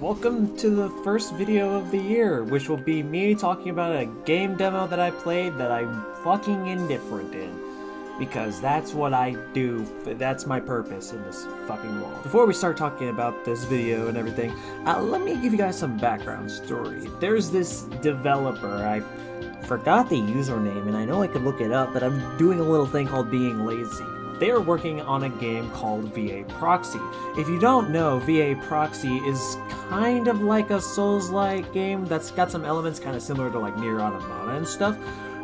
welcome to the first video of the year, which will be me talking about a game demo that I played that I'm fucking indifferent in. Because that's what I do, that's my purpose in this fucking world. Before we start talking about this video and everything, let me give you guys some background story. There's this developer, I forgot the username and I know I could look it up, but I'm doing a little thing called being lazy. They are working on a game called V.A Proxy. If you don't know, V.A Proxy is kind of like a Souls-like game that's got some elements kind of similar to like Nier Automata and stuff.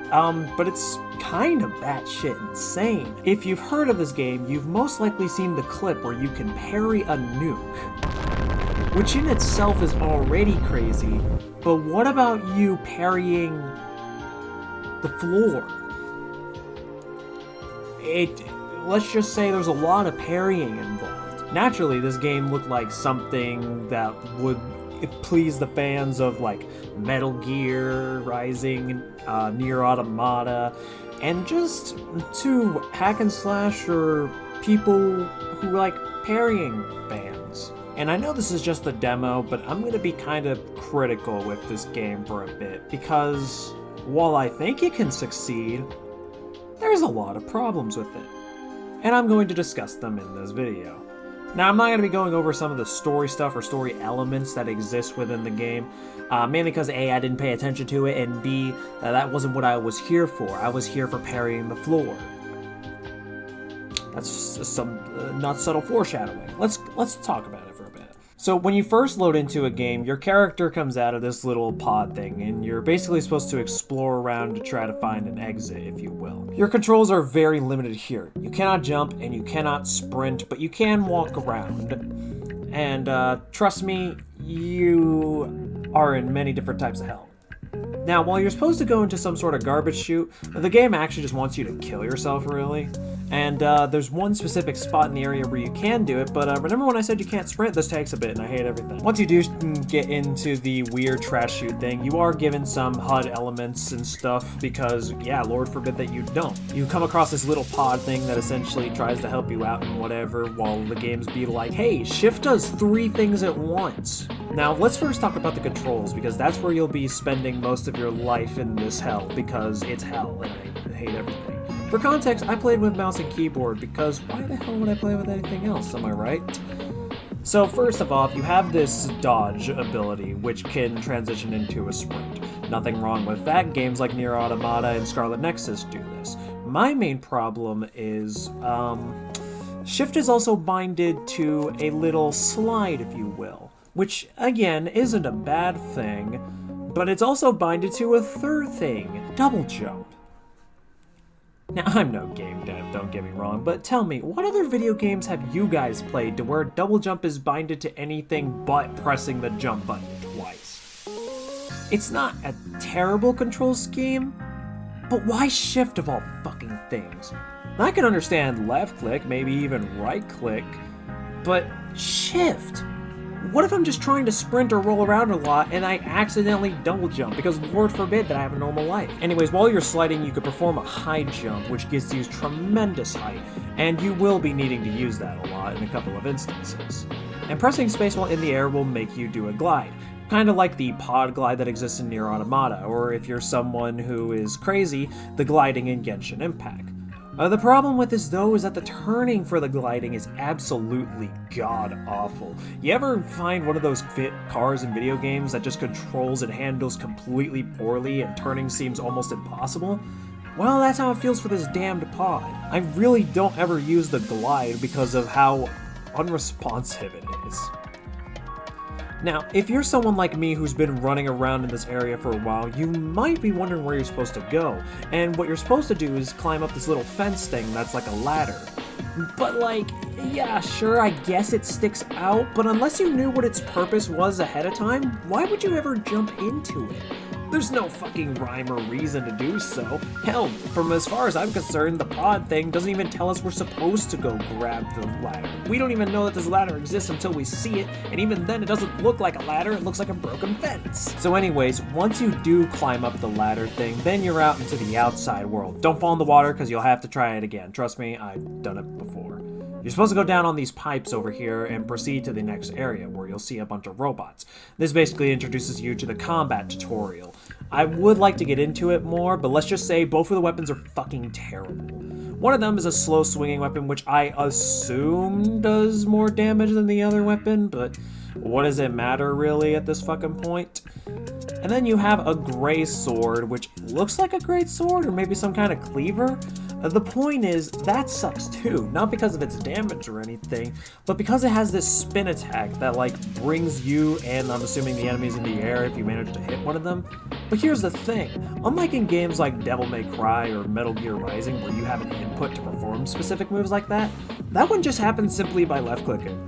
But it's kind of batshit insane. If you've heard of this game, you've most likely seen the clip where you can parry a nuke, which in itself is already crazy, but what about you parrying the floor? Let's just say there's a lot of parrying involved. Naturally, this game looked like something that would please the fans of like Metal Gear Rising, Nier Automata, and just to hack and slash or people who like parrying fans. And I know this is just a demo, but I'm gonna be kind of critical with this game for a bit, because while I think it can succeed, there's a lot of problems with it. And I'm going to discuss them in this video. Now, I'm not going to be going over some of the story stuff or story elements that exist within the game, mainly because A, I didn't pay attention to it, and B, that wasn't what I was here for. I was here for parrying the floor. That's some not subtle foreshadowing. Let's talk about it for a bit. So when you first load into a game, your character comes out of this little pod thing, and you're basically supposed to explore around to try to find an exit, if you will. Your controls are very limited here. You cannot jump and you cannot sprint, but you can walk around. And trust me, you are in many different types of hell. Now, while you're supposed to go into some sort of garbage chute, the game actually just wants you to kill yourself, really. And there's one specific spot in the area where you can do it, but remember when I said you can't sprint? This takes a bit, and I hate everything. Once you do get into the weird trash chute thing, you are given some HUD elements and stuff, because, yeah, Lord forbid that you don't. You come across this little pod thing that essentially tries to help you out and whatever, while the games be like, hey, shift does 3 things at once. Now, let's first talk about the controls, because that's where you'll be spending most of your life in this hell, because it's hell, and I hate everything. For context, I played with mouse and keyboard, because why the hell would I play with anything else, am I right? So first of all, you have this dodge ability, which can transition into a sprint. Nothing wrong with that, games like Nier Automata and Scarlet Nexus do this. My main problem is, shift is also binded to a little slide, if you will, which, again, isn't a bad thing, but it's also binded to a third thing, double jump. Now, I'm no game dev, don't get me wrong, but tell me, what other video games have you guys played to where double jump is binded to anything but pressing the jump button twice? It's not a terrible control scheme, but why shift of all fucking things? I can understand left click, maybe even right click, but shift? What if I'm just trying to sprint or roll around a lot and I accidentally double jump, because Lord forbid that I have a normal life. Anyways, while you're sliding, you could perform a high jump, which gives you tremendous height, and you will be needing to use that a lot in a couple of instances. And pressing space while in the air will make you do a glide, kind of like the pod glide that exists in Nier Automata, or if you're someone who is crazy, the gliding in Genshin Impact. The problem with this, though, is that the turning for the gliding is absolutely god-awful. You ever find one of those cars in video games that just controls and handles completely poorly and turning seems almost impossible? Well, that's how it feels for this damned pod. I really don't ever use the glide because of how unresponsive it is. Now, if you're someone like me who's been running around in this area for a while, you might be wondering where you're supposed to go. And what you're supposed to do is climb up this little fence thing that's like a ladder. But like, yeah, sure, I guess it sticks out, but unless you knew what its purpose was ahead of time, why would you ever jump into it? There's no fucking rhyme or reason to do so. Hell, from as far as I'm concerned, the pod thing doesn't even tell us we're supposed to go grab the ladder. We don't even know that this ladder exists until we see it, and even then it doesn't look like a ladder, it looks like a broken fence. So anyways, once you do climb up the ladder thing, then you're out into the outside world. Don't fall in the water, because you'll have to try it again. Trust me, I've done it before. You're supposed to go down on these pipes over here and proceed to the next area where you'll see a bunch of robots. This basically introduces you to the combat tutorial. I would like to get into it more, but let's just say both of the weapons are fucking terrible. One of them is a slow swinging weapon, which I assume does more damage than the other weapon, but what does it matter really at this fucking point? And then you have a gray sword, which looks like a great sword or maybe some kind of cleaver. The point is, that sucks too, not because of its damage or anything, but because it has this spin attack that like brings you and I'm assuming the enemies in the air if you manage to hit one of them. But here's the thing, unlike in games like Devil May Cry or Metal Gear Rising where you have an input to perform specific moves like that one just happens simply by left clicking.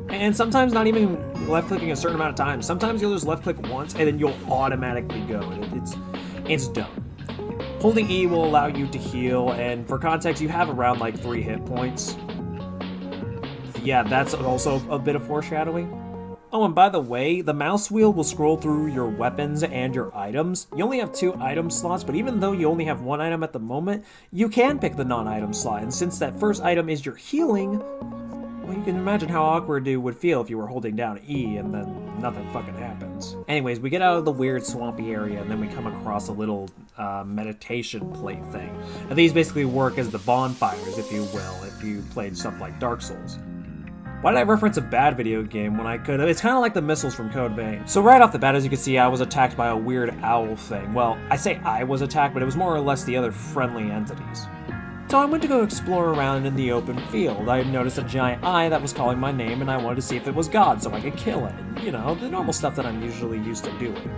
And sometimes not even left clicking a certain amount of time. Sometimes you'll just left click once and then you'll automatically go, and it's dumb. Holding E will allow you to heal, and for context, you have around like 3 hit points. Yeah, that's also a bit of foreshadowing. Oh, and by the way, the mouse wheel will scroll through your weapons and your items. You only have 2 item slots, but even though you only have 1 item at the moment, you can pick the non-item slot, and since that first item is your healing, well, you can imagine how awkward it would feel if you were holding down E and then nothing fucking happens. Anyways, we get out of the weird swampy area and then we come across a little meditation plate thing. And these basically work as the bonfires, if you will, if you played stuff like Dark Souls. Why did I reference a bad video game when I could have? It's kind of like the missiles from Code Vein. So right off the bat, as you can see, I was attacked by a weird owl thing. Well, I say I was attacked, but it was more or less the other friendly entities. So I went to go explore around in the open field. I noticed a giant eye that was calling my name, and I wanted to see if it was God so I could kill it. You know, the normal stuff that I'm usually used to doing.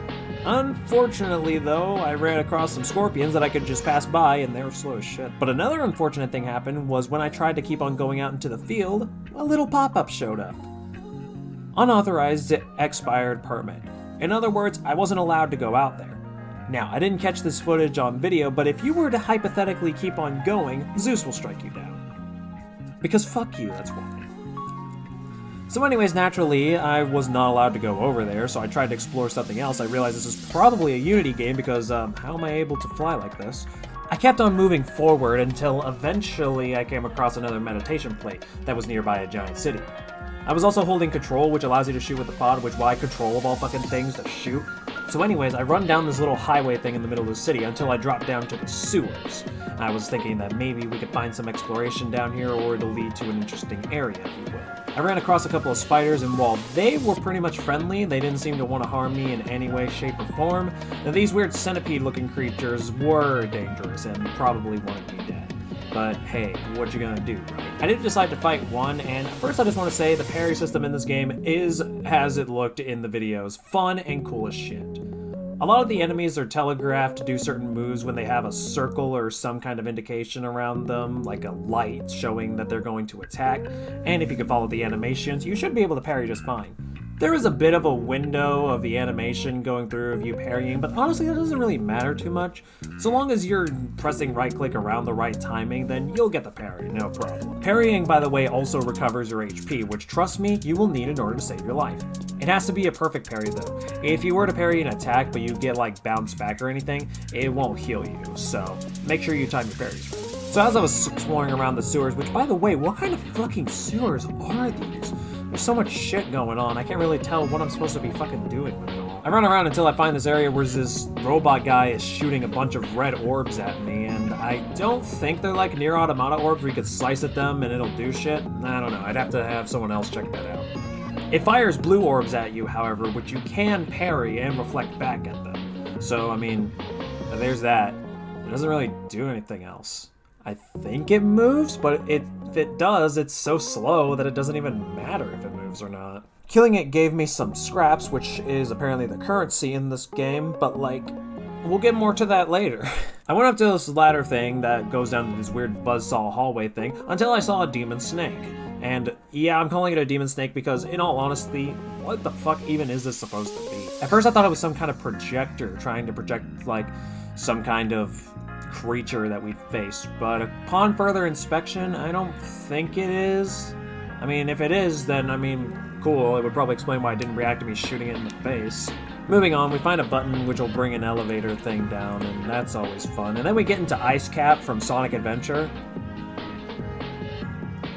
Unfortunately, though, I ran across some scorpions that I could just pass by, and they were slow as shit. But another unfortunate thing happened was when I tried to keep on going out into the field, a little pop-up showed up. Unauthorized expired permit. In other words, I wasn't allowed to go out there. Now, I didn't catch this footage on video, but if you were to hypothetically keep on going, Zeus will strike you down. Because fuck you, that's why. So anyways, naturally, I was not allowed to go over there, so I tried to explore something else. I realized this is probably a Unity game because, how am I able to fly like this? I kept on moving forward until eventually I came across another meditation plate that was nearby a giant city. I was also holding control, which allows you to shoot with the pod, which why control of all fucking things to shoot. So anyways, I run down this little highway thing in the middle of the city until I drop down to the sewers. I was thinking that maybe we could find some exploration down here or it'll lead to an interesting area, if you will. I ran across a couple of spiders, and while they were pretty much friendly, they didn't seem to want to harm me in any way, shape, or form. Now, these weird centipede-looking creatures were dangerous and probably wanted me dead. But hey, what you gonna do, right? I did decide to fight one, and first I just want to say the parry system in this game is, as it looked in the videos, fun and cool as shit. A lot of the enemies are telegraphed to do certain moves when they have a circle or some kind of indication around them, like a light showing that they're going to attack, and if you can follow the animations, you should be able to parry just fine. There is a bit of a window of the animation going through of you parrying, but honestly that doesn't really matter too much. So long as you're pressing right click around the right timing, then you'll get the parry, no problem. Parrying, by the way, also recovers your HP, which trust me, you will need in order to save your life. It has to be a perfect parry though. If you were to parry an attack but you get like bounced back or anything, it won't heal you, so make sure you time your parries right. So as I was exploring around the sewers, which by the way, what kind of fucking sewers are these? There's so much shit going on, I can't really tell what I'm supposed to be fucking doing with it all. I run around until I find this area where this robot guy is shooting a bunch of red orbs at me, and I don't think they're like Nier Automata orbs where you could slice at them and it'll do shit. I don't know, I'd have to have someone else check that out. It fires blue orbs at you, however, which you can parry and reflect back at them. So, I mean, there's that. It doesn't really do anything else. I think it moves, but if it does, it's so slow that it doesn't even matter if it moves or not. Killing it gave me some scraps, which is apparently the currency in this game, but like, we'll get more to that later. I went up to this ladder thing that goes down to this weird buzzsaw hallway thing until I saw a demon snake. And yeah, I'm calling it a demon snake because in all honesty, what the fuck even is this supposed to be? At first I thought it was some kind of projector trying to project like some kind of creature that we face, but upon further inspection, I don't think it is. I mean, if it is, then, I mean, cool, it would probably explain why it didn't react to me shooting it in the face. Moving on, we find a button which will bring an elevator thing down, and that's always fun. And then we get into Ice Cap from Sonic Adventure.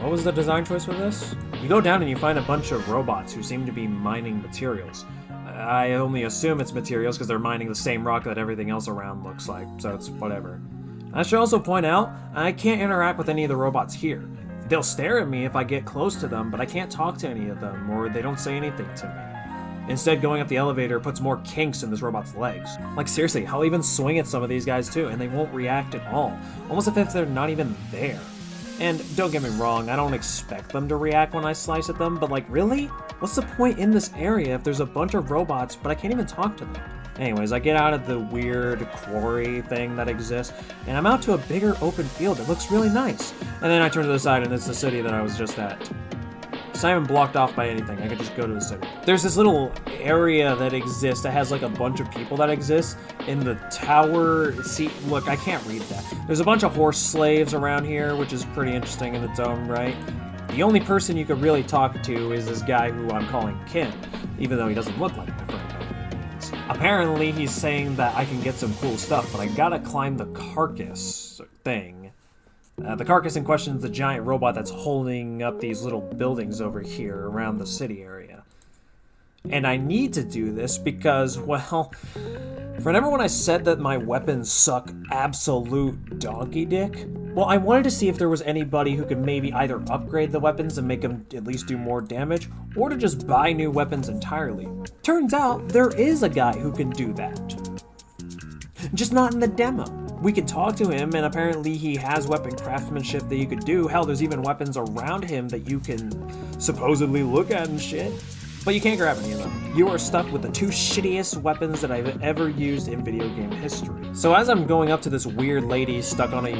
What was the design choice for this? You go down and you find a bunch of robots who seem to be mining materials. I only assume it's materials because they're mining the same rock that everything else around looks like, so it's whatever. I should also point out, I can't interact with any of the robots here. They'll stare at me if I get close to them, but I can't talk to any of them, or they don't say anything to me. Instead, going up the elevator puts more kinks in this robot's legs. Like seriously, I'll even swing at some of these guys too, and they won't react at all. Almost as if they're not even there. And don't get me wrong, I don't expect them to react when I slice at them, but like really? What's the point in this area if there's a bunch of robots, but I can't even talk to them? Anyways, I get out of the weird quarry thing that exists, and I'm out to a bigger open field that looks really nice. And then I turn to the side and it's the city that I was just at. It's not even blocked off by anything, I could just go to the city. There's this little area that exists that has like a bunch of people that exist in the tower. See, look, I can't read that. There's a bunch of horse slaves around here, which is pretty interesting in its own right. The only person you could really talk to is this guy who I'm calling Kim, even though he doesn't look like my friend. Apparently, he's saying that I can get some cool stuff, but I gotta climb the carcass thing. The carcass in question is the giant robot that's holding up these little buildings over here around the city area. And I need to do this because, well, remember when I said that my weapons suck absolute donkey dick? Well, I wanted to see if there was anybody who could maybe either upgrade the weapons and make them at least do more damage, or to just buy new weapons entirely. Turns out, there is a guy who can do that. Just not in the demo. We could talk to him, and apparently he has weapon craftsmanship that you could do. Hell, there's even weapons around him that you can supposedly look at and shit. But you can't grab any of them. You are stuck with the two shittiest weapons that I've ever used in video game history. So as I'm going up to this weird lady stuck on a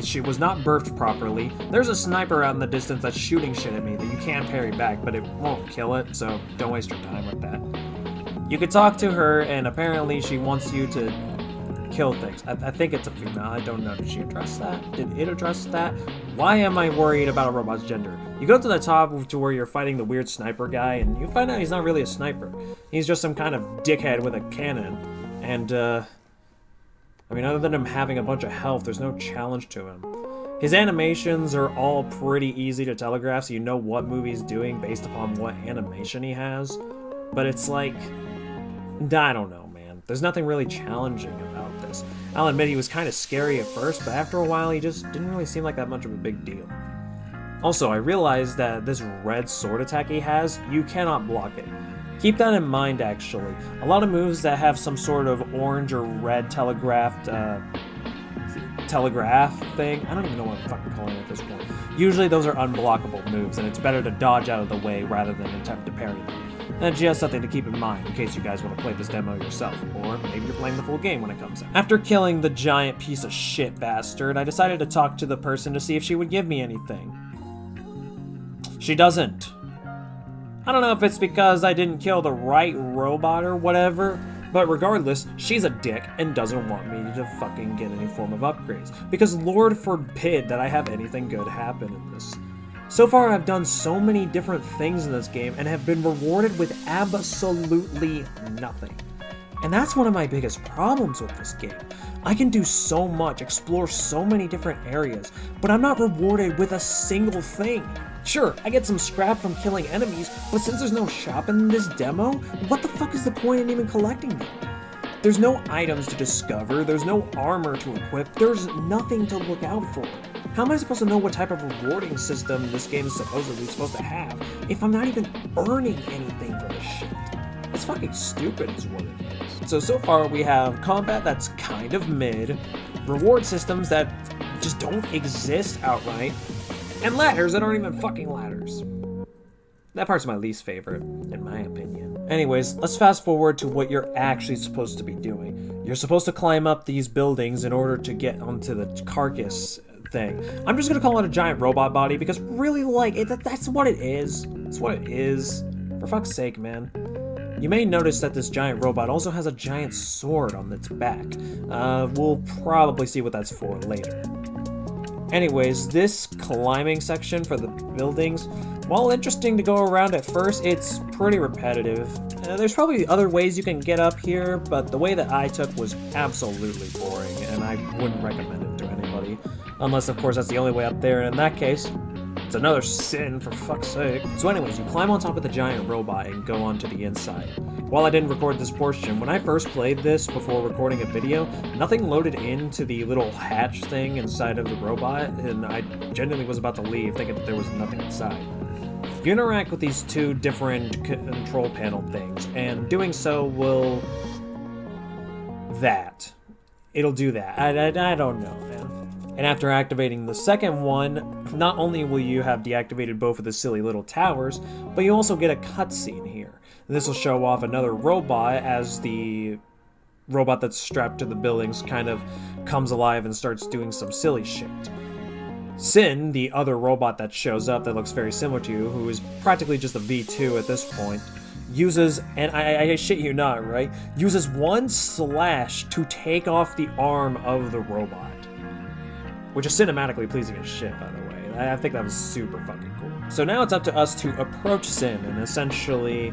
she was not birthed properly. There's a sniper out in the distance that's shooting shit at me that you can parry back, but it won't kill it, so don't waste your time with that. You could talk to her, and apparently she wants you to kill things. I think it's a female. I don't know. Did she address that? Did it address that? Why am I worried about a robot's gender? You go to the top to where you're fighting the weird sniper guy, and you find out he's not really a sniper. He's just some kind of dickhead with a cannon. And, I mean, other than him having a bunch of health, there's no challenge to him. His animations are all pretty easy to telegraph, so you know what move he's doing based upon what animation he has. But it's like, I don't know, man. There's nothing really challenging about this. I'll admit he was kind of scary at first, but after a while he just didn't really seem like that much of a big deal. Also, I realized that this red sword attack he has, you cannot block it. Keep that in mind, actually. A lot of moves that have some sort of orange or red telegraph thing, I don't even know what I'm fucking calling it at this point. Usually those are unblockable moves, and it's better to dodge out of the way rather than attempt to parry them. And just something to keep in mind in case you guys want to play this demo yourself, or maybe you're playing the full game when it comes out. After killing the giant piece of shit bastard, I decided to talk to the person to see if she would give me anything. She doesn't. I don't know if it's because I didn't kill the right robot or whatever, but regardless, she's a dick and doesn't want me to fucking get any form of upgrades, because Lord forbid that I have anything good happen in this. So far, I've done so many different things in this game and have been rewarded with absolutely nothing. And that's one of my biggest problems with this game. I can do so much, explore so many different areas, but I'm not rewarded with a single thing. Sure, I get some scrap from killing enemies, but since there's no shop in this demo, what the fuck is the point in even collecting them? There's no items to discover, there's no armor to equip, there's nothing to look out for. How am I supposed to know what type of rewarding system this game is supposedly supposed to have if I'm not even earning anything for this shit? It's fucking stupid is what it is. So far we have combat that's kind of mid, reward systems that just don't exist outright, and ladders that aren't even fucking ladders. That part's my least favorite, in my opinion. Anyways, let's fast forward to what you're actually supposed to be doing. You're supposed to climb up these buildings in order to get onto the carcass thing. I'm just gonna call it a giant robot body because really, like, that's what it is. It's what it is. For fuck's sake, man. You may notice that this giant robot also has a giant sword on its back. We'll probably see what that's for later. Anyways, this climbing section for the buildings, while interesting to go around at first, it's pretty repetitive. There's probably other ways you can get up here, but the way that I took was absolutely boring, and I wouldn't recommend it to anybody. Unless, of course, that's the only way up there, and in that case, it's another sin, for fuck's sake. So anyways, you climb on top of the giant robot and go onto the inside. While I didn't record this portion, when I first played this before recording a video, nothing loaded into the little hatch thing inside of the robot, and I genuinely was about to leave thinking that there was nothing inside. You interact with these two different control panel things, and doing so will... It'll do that. I don't know, man. And after activating the second one, not only will you have deactivated both of the silly little towers, but you also get a cutscene here. This will show off another robot as the robot that's strapped to the buildings kind of comes alive and starts doing some silly shit. Sin, the other robot that shows up that looks very similar to you, who is practically just a V2 at this point, uses, and I shit you not, right? Uses one slash to take off the arm of the robot. Which is cinematically pleasing as shit, by the way. I think that was super fucking cool. So now it's up to us to approach Sin and essentially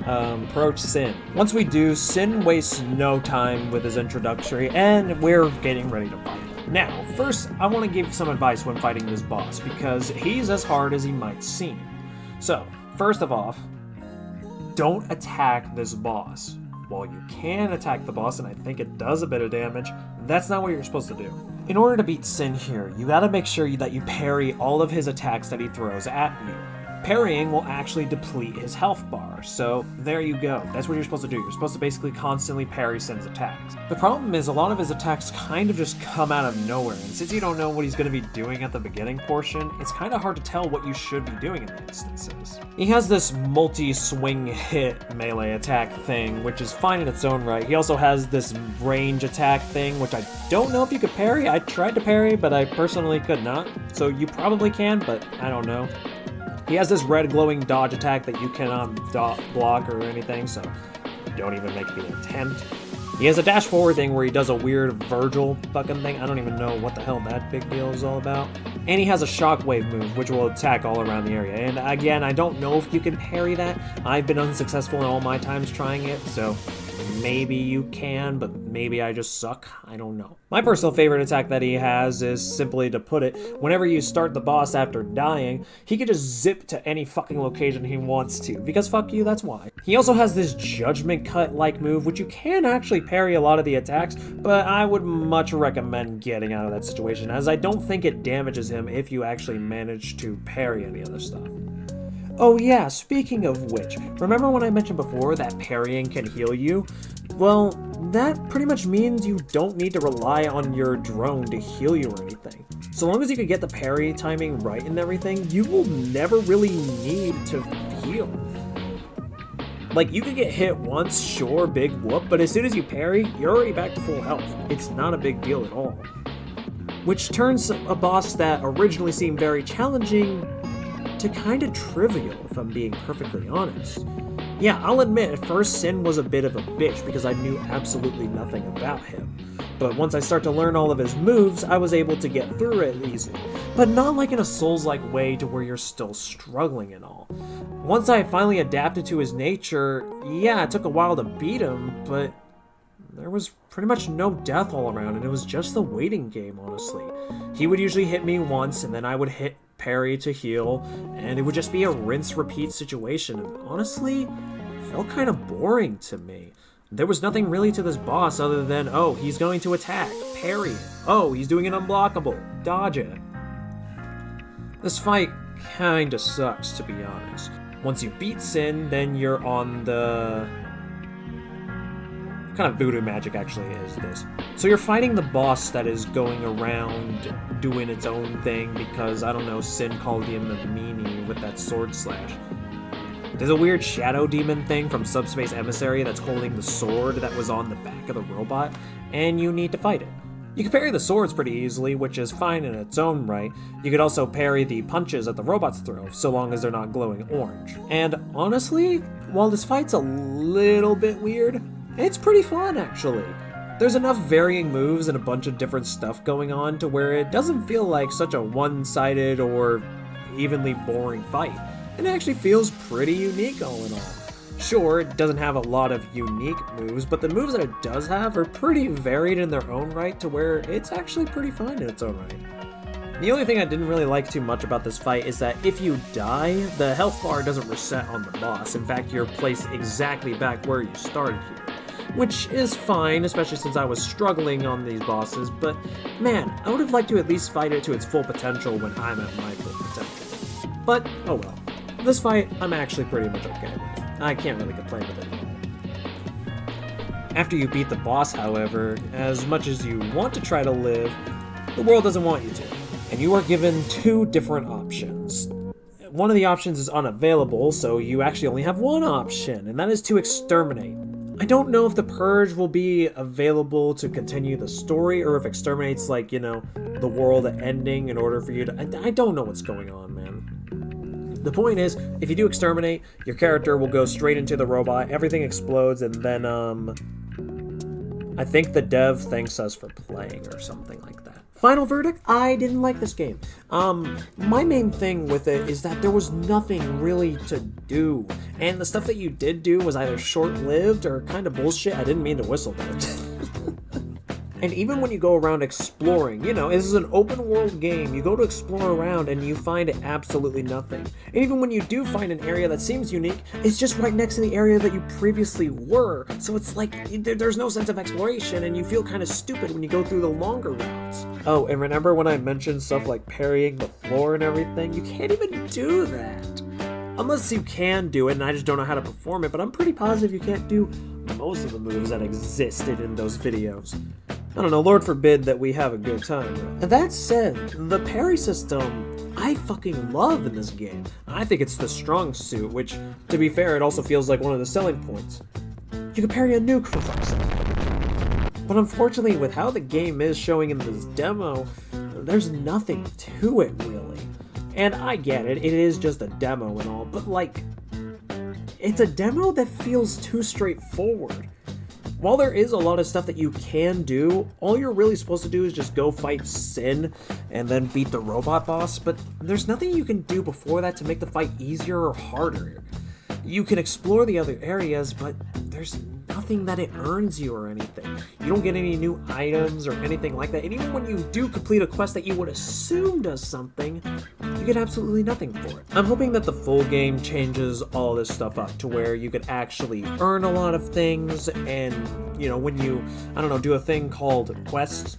approach Sin. Once we do, Sin wastes no time with his introductory, and we're getting ready to fight. Now, first, I want to give some advice when fighting this boss, because he's as hard as he might seem. So, first of all, don't attack this boss. While you can attack the boss, and I think it does a bit of damage, that's not what you're supposed to do. In order to beat Sin here, you gotta make sure that you parry all of his attacks that he throws at you. Parrying will actually deplete his health bar, so there you go. That's what you're supposed to do. You're supposed to basically constantly parry Sin's attacks. The problem is a lot of his attacks kind of just come out of nowhere, and since you don't know what he's going to be doing at the beginning portion, it's kind of hard to tell what you should be doing in the instances. He has this multi-swing hit melee attack thing, which is fine in its own right. He also has this range attack thing, which I don't know if you could parry. I tried to parry, but I personally could not. So you probably can, but I don't know. He has this red glowing dodge attack that you cannot block or anything, so don't even make the attempt. He has a dash forward thing where he does a weird Virgil fucking thing. I don't even know what the hell that big deal is all about. And he has a shockwave move, which will attack all around the area. And again, I don't know if you can parry that. I've been unsuccessful in all my times trying it, so maybe you can, but maybe I just suck. I don't know. My personal favorite attack that he has is, simply to put it, whenever you start the boss after dying, he can just zip to any fucking location he wants to, because fuck you, that's why. He also has this judgment cut-like move, which you can actually parry a lot of the attacks, but I would much recommend getting out of that situation, as I don't think it damages him if you actually manage to parry any other stuff. Oh yeah, speaking of which, remember when I mentioned before that parrying can heal you? Well, that pretty much means you don't need to rely on your drone to heal you or anything. So long as you can get the parry timing right and everything, you will never really need to heal. Like, you could get hit once, sure, big whoop, but as soon as you parry, you're already back to full health. It's not a big deal at all. Which turns a boss that originally seemed very challenging to kind of trivial, if I'm being perfectly honest. Yeah, I'll admit, at first Sin was a bit of a bitch because I knew absolutely nothing about him. But once I start to learn all of his moves, I was able to get through it easily. But not like in a Souls-like way to where you're still struggling and all. Once I finally adapted to his nature, yeah, it took a while to beat him, but there was pretty much no death all around, and it was just the waiting game, honestly. He would usually hit me once, and then I would hit parry to heal, and it would just be a rinse-repeat situation, and honestly, it felt kind of boring to me. There was nothing really to this boss other than, oh, he's going to attack, parry it. Oh, he's doing an unblockable, dodge it. This fight kinda sucks, to be honest. Once you beat Sin, then you're on the... What kind of voodoo magic actually is this? So you're fighting the boss that is going around doing its own thing because, I don't know, Sin called him a meanie with that sword slash. There's a weird shadow demon thing from Subspace Emissary that's holding the sword that was on the back of the robot, and you need to fight it. You can parry the swords pretty easily, which is fine in its own right. You could also parry the punches that the robots throw, so long as they're not glowing orange. And honestly, while this fight's a little bit weird, it's pretty fun actually. There's enough varying moves and a bunch of different stuff going on to where it doesn't feel like such a one-sided or evenly boring fight. And it actually feels pretty unique all in all. Sure, it doesn't have a lot of unique moves, but the moves that it does have are pretty varied in their own right to where it's actually pretty fun in its own right. The only thing I didn't really like too much about this fight is that if you die, the health bar doesn't reset on the boss. In fact, you're placed exactly back where you started here. Which is fine, especially since I was struggling on these bosses, but man, I would have liked to at least fight it to its full potential when I'm at my full potential. But, oh well. This fight, I'm actually pretty much okay with. I can't really complain with it. After you beat the boss, however, as much as you want to try to live, the world doesn't want you to. And you are given two different options. One of the options is unavailable, so you actually only have one option, and that is to exterminate. I don't know if the purge will be available to continue the story, or if exterminate's like, you know, the world ending in order for you to... I don't know what's going on, man. The point is, if you do exterminate, your character will go straight into the robot, everything explodes, and then, I think the dev thanks us for playing or something like that. Final verdict, I didn't like this game. My main thing with it is that there was nothing really to do. And the stuff that you did do was either short-lived or kind of bullshit. I didn't mean to whistle there. And even when you go around exploring, you know, this is an open world game, you go to explore around and you find absolutely nothing. And even when you do find an area that seems unique, it's just right next to the area that you previously were. So it's like, there's no sense of exploration and you feel kind of stupid when you go through the longer routes. Oh, and remember when I mentioned stuff like parrying the floor and everything? You can't even do that. Unless you can do it and I just don't know how to perform it, but I'm pretty positive you can't do most of the moves that existed in those videos. I don't know, Lord forbid that we have a good time. That said, the parry system, I fucking love in this game. I think it's the strong suit, which, to be fair, it also feels like one of the selling points. You can parry a nuke for fuck's sake. But unfortunately, with how the game is showing in this demo, there's nothing to it, really. And I get it, it is just a demo and all, but like, it's a demo that feels too straightforward. While there is a lot of stuff that you can do, all you're really supposed to do is just go fight Sin and then beat the robot boss, but there's nothing you can do before that to make the fight easier or harder. You can explore the other areas, but there's nothing that it earns you or anything. You don't get any new items or anything like that, and even when you do complete a quest that you would assume does something, you get absolutely nothing for it. I'm hoping that the full game changes all this stuff up to where you could actually earn a lot of things, and, you know, when you, I don't know, do a thing called quests,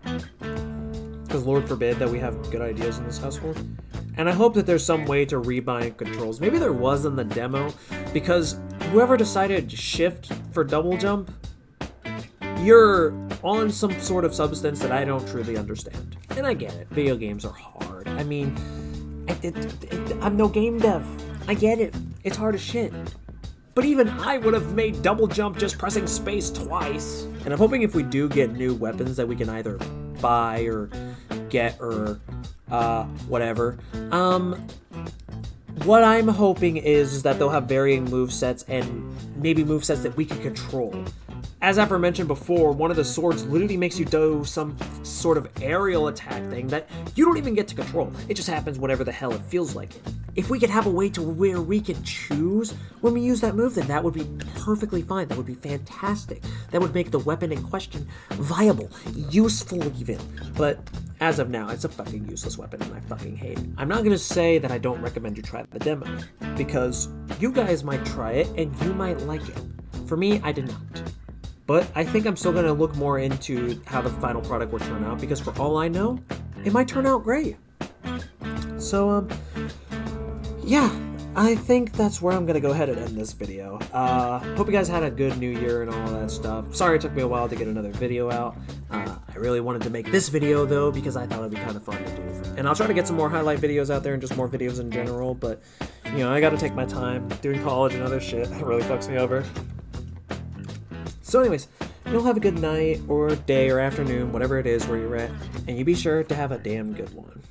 because Lord forbid that we have good ideas in this household. And I hope that there's some way to rebind controls. Maybe there was in the demo, because whoever decided shift for double jump, you're on some sort of substance that I don't truly understand. And I get it, video games are hard. I mean, I'm no game dev. I get it, it's hard as shit. But even I would have made double jump just pressing space twice. And I'm hoping if we do get new weapons that we can either buy or get or whatever. What I'm hoping is that they'll have varying movesets and maybe movesets that we can control. As aforementioned before, one of the swords literally makes you do some sort of aerial attack thing that you don't even get to control. It just happens whatever the hell it feels like. If we could have a way to where we can choose when we use that move, then that would be perfectly fine. That would be fantastic. That would make the weapon in question viable, useful even. But as of now, it's a fucking useless weapon and I fucking hate it. I'm not gonna say that I don't recommend you try the demo, because you guys might try it and you might like it. For me, I did not. But I think I'm still going to look more into how the final product will turn out, because for all I know, it might turn out great. So, yeah, I think that's where I'm going to go ahead and end this video. Hope you guys had a good new year and all that stuff. Sorry it took me a while to get another video out. I really wanted to make this video, though, because I thought it'd be kind of fun to do. And I'll try to get some more highlight videos out there and just more videos in general, but, you know, I got to take my time doing college and other shit. That really fucks me over. So anyways, you'll have a good night or day or afternoon, whatever it is where you're at, and you be sure to have a damn good one.